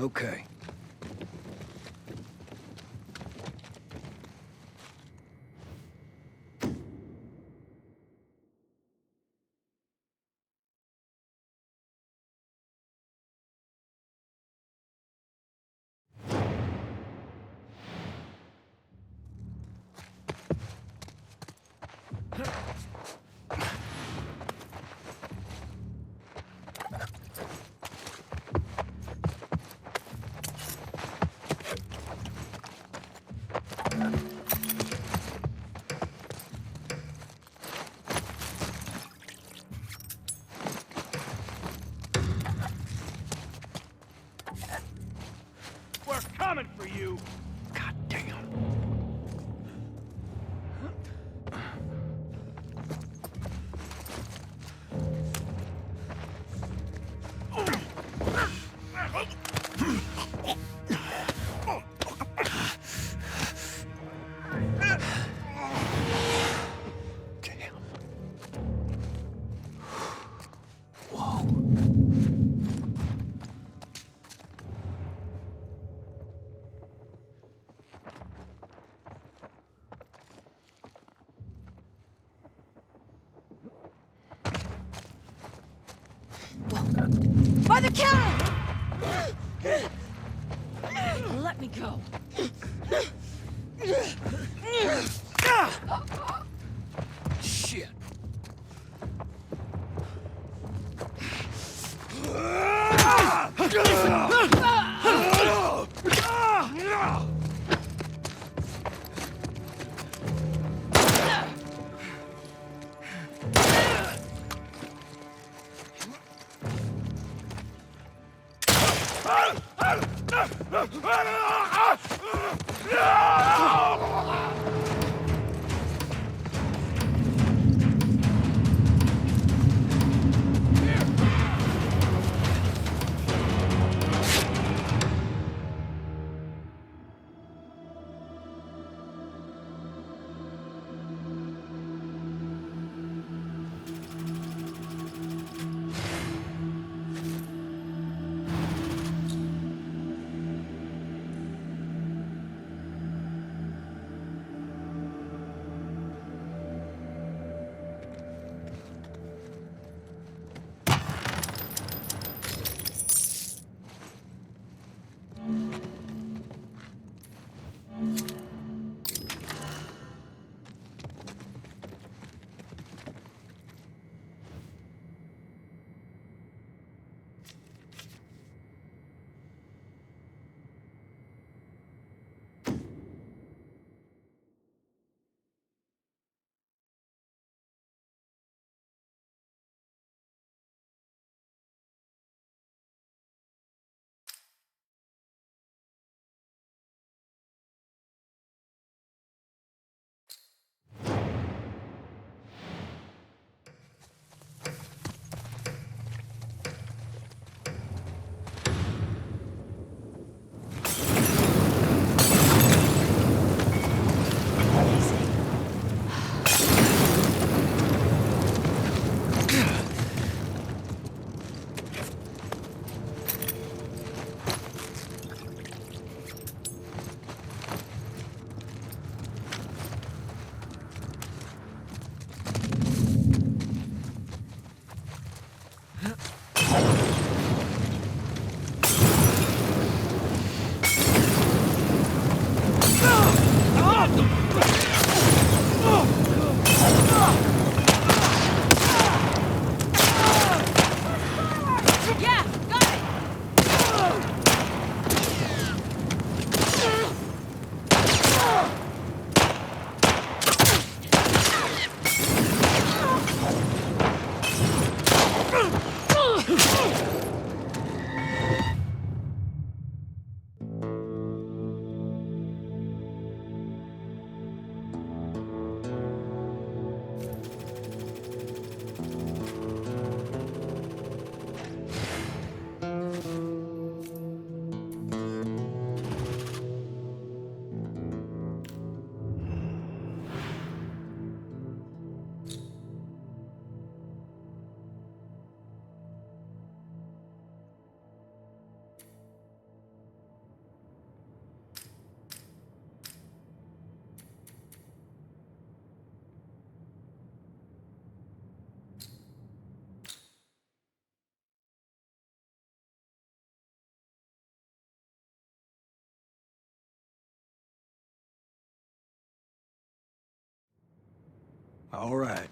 Okay. We're coming for you! God damn. Damn. Whoa. By the counter! Let me go. Shit. All right.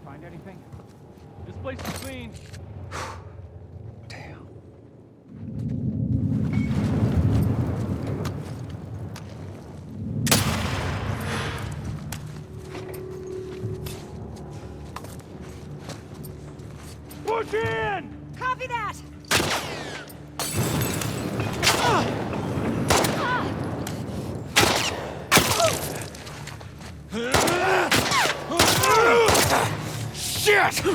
Find anything? This place is clean. Damn. Push in! Copy that! Shit!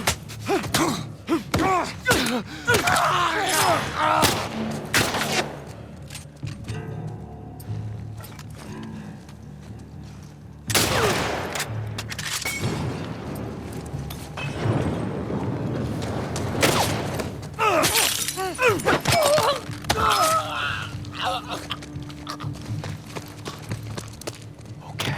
Okay.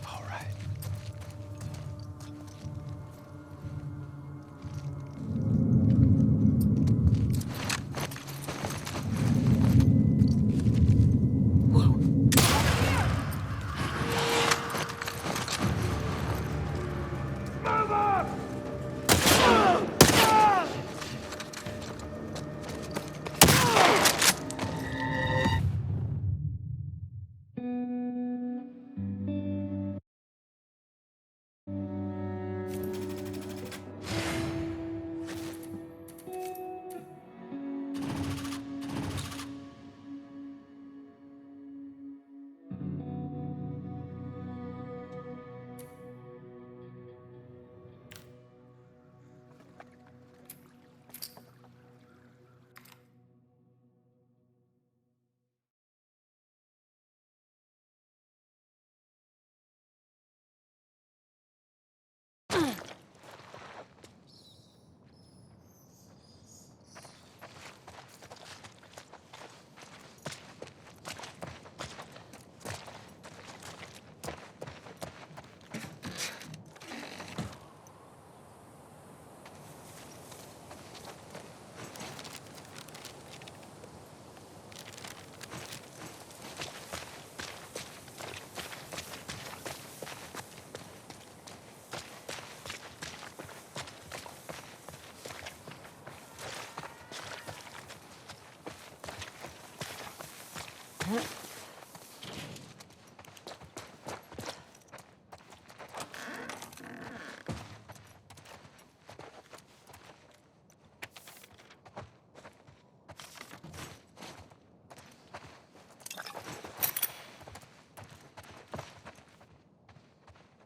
All right.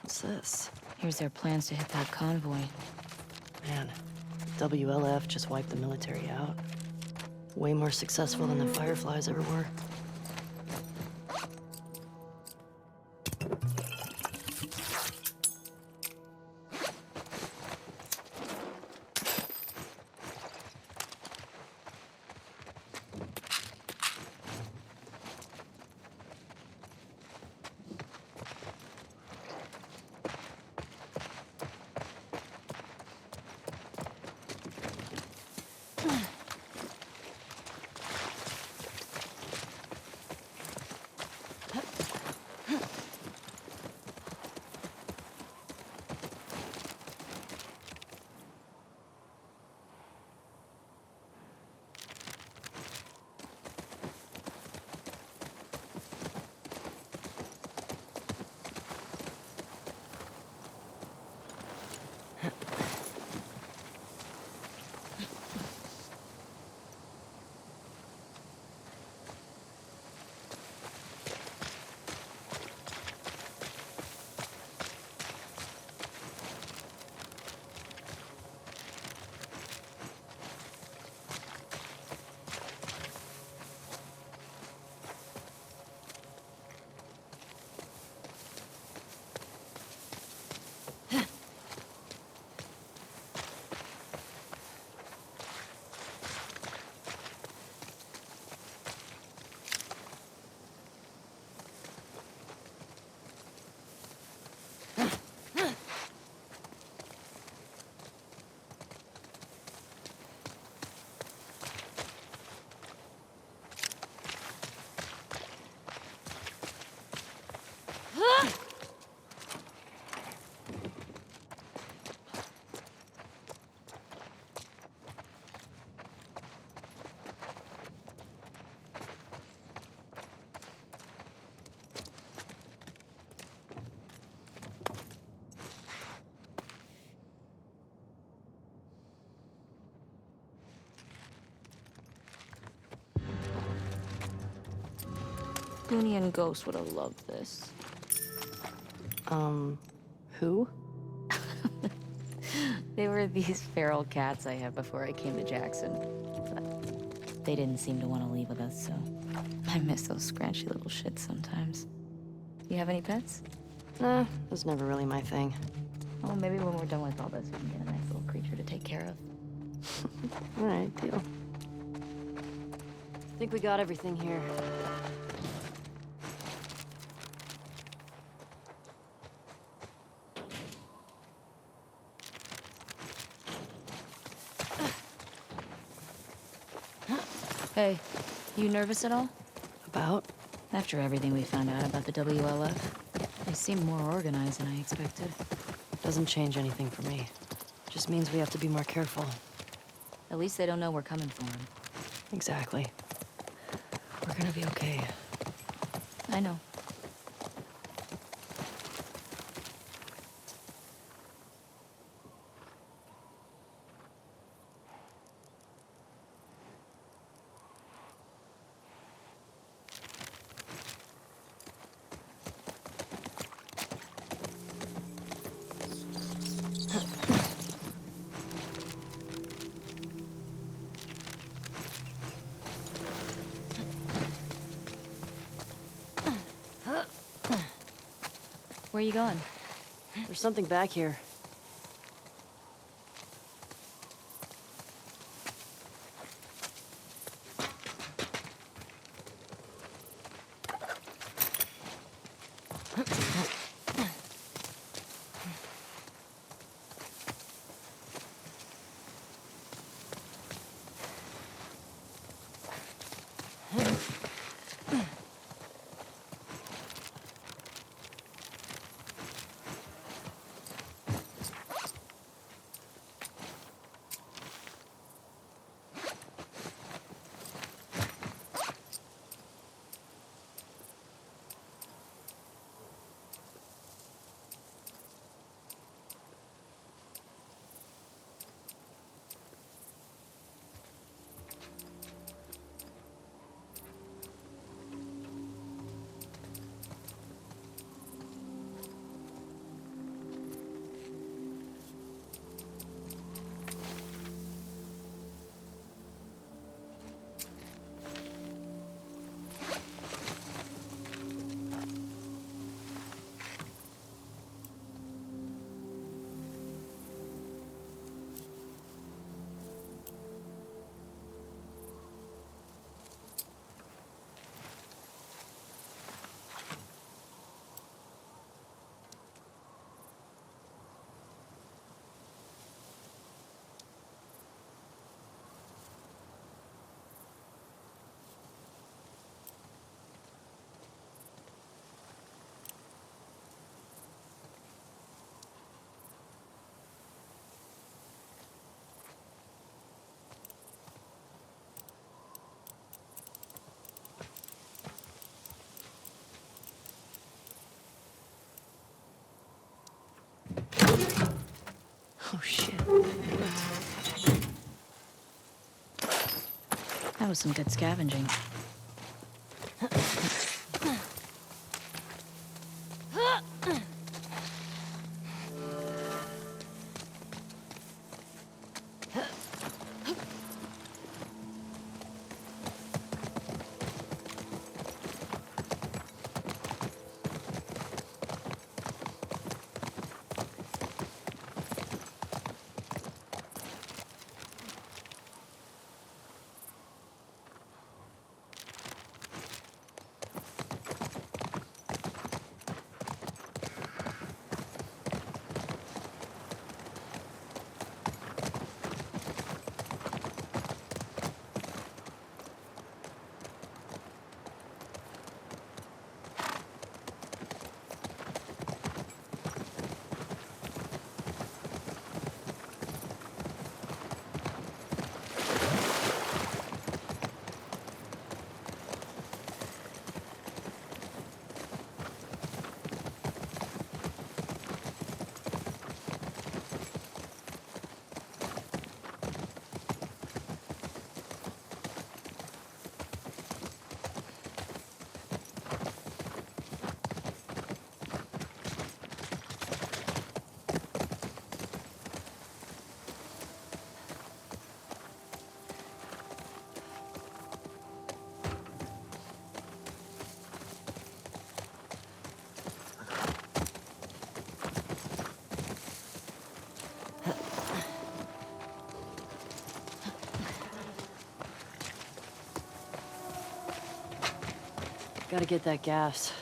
What's this? Here's their plans to hit that convoy. Man, WLF just wiped the military out. Way more successful than the Fireflies ever were. Goonie and Ghost would have loved this. Who? They were these feral cats I had before I came to Jackson. But they didn't seem to want to leave with us, so I miss those scratchy little shits sometimes. You have any pets? Nah, it was never really my thing. Oh, maybe when we're done with all this, we can get a nice little creature. sector to take care of. All right, deal. Think we got everything here. Hey, you nervous at all? About? After everything we found out about the WLF, they seem more organized than I expected. Doesn't change anything for me. Just means we have to be more careful. At least they don't know we're coming for them. Exactly. We're gonna be okay. I know. Where are you going? There's something back here. Oh, shit. That was some good scavenging. Gotta get that gas.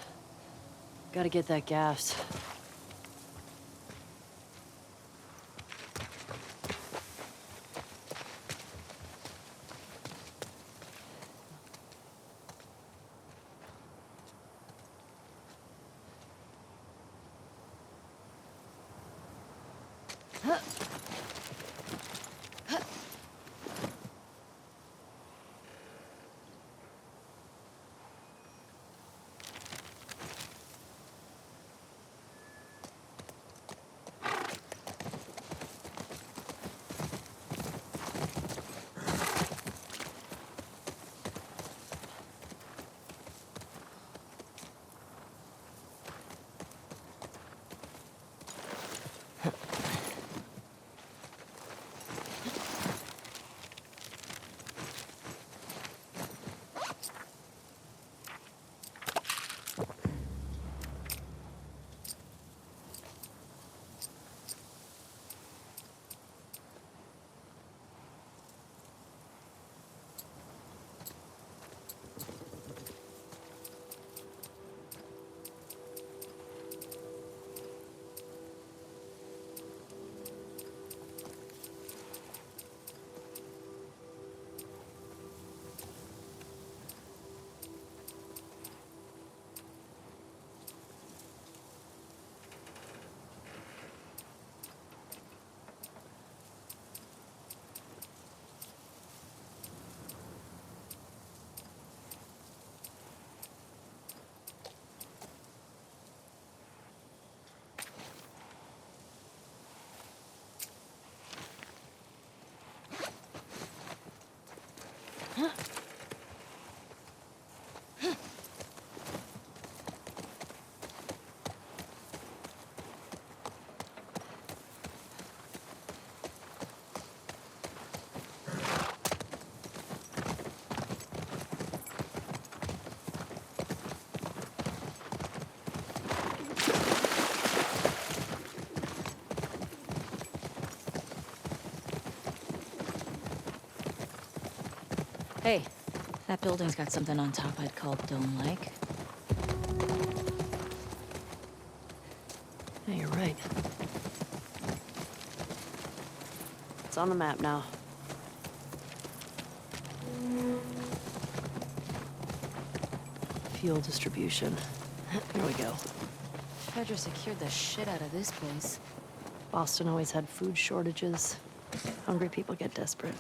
Gotta get that gas. Hey, that building's got something on top I'd call dome-like. Yeah, you're right. It's on the map now. Fuel distribution. Here we go. Fedra secured the shit out of this place. Boston always had food shortages. Hungry people get desperate.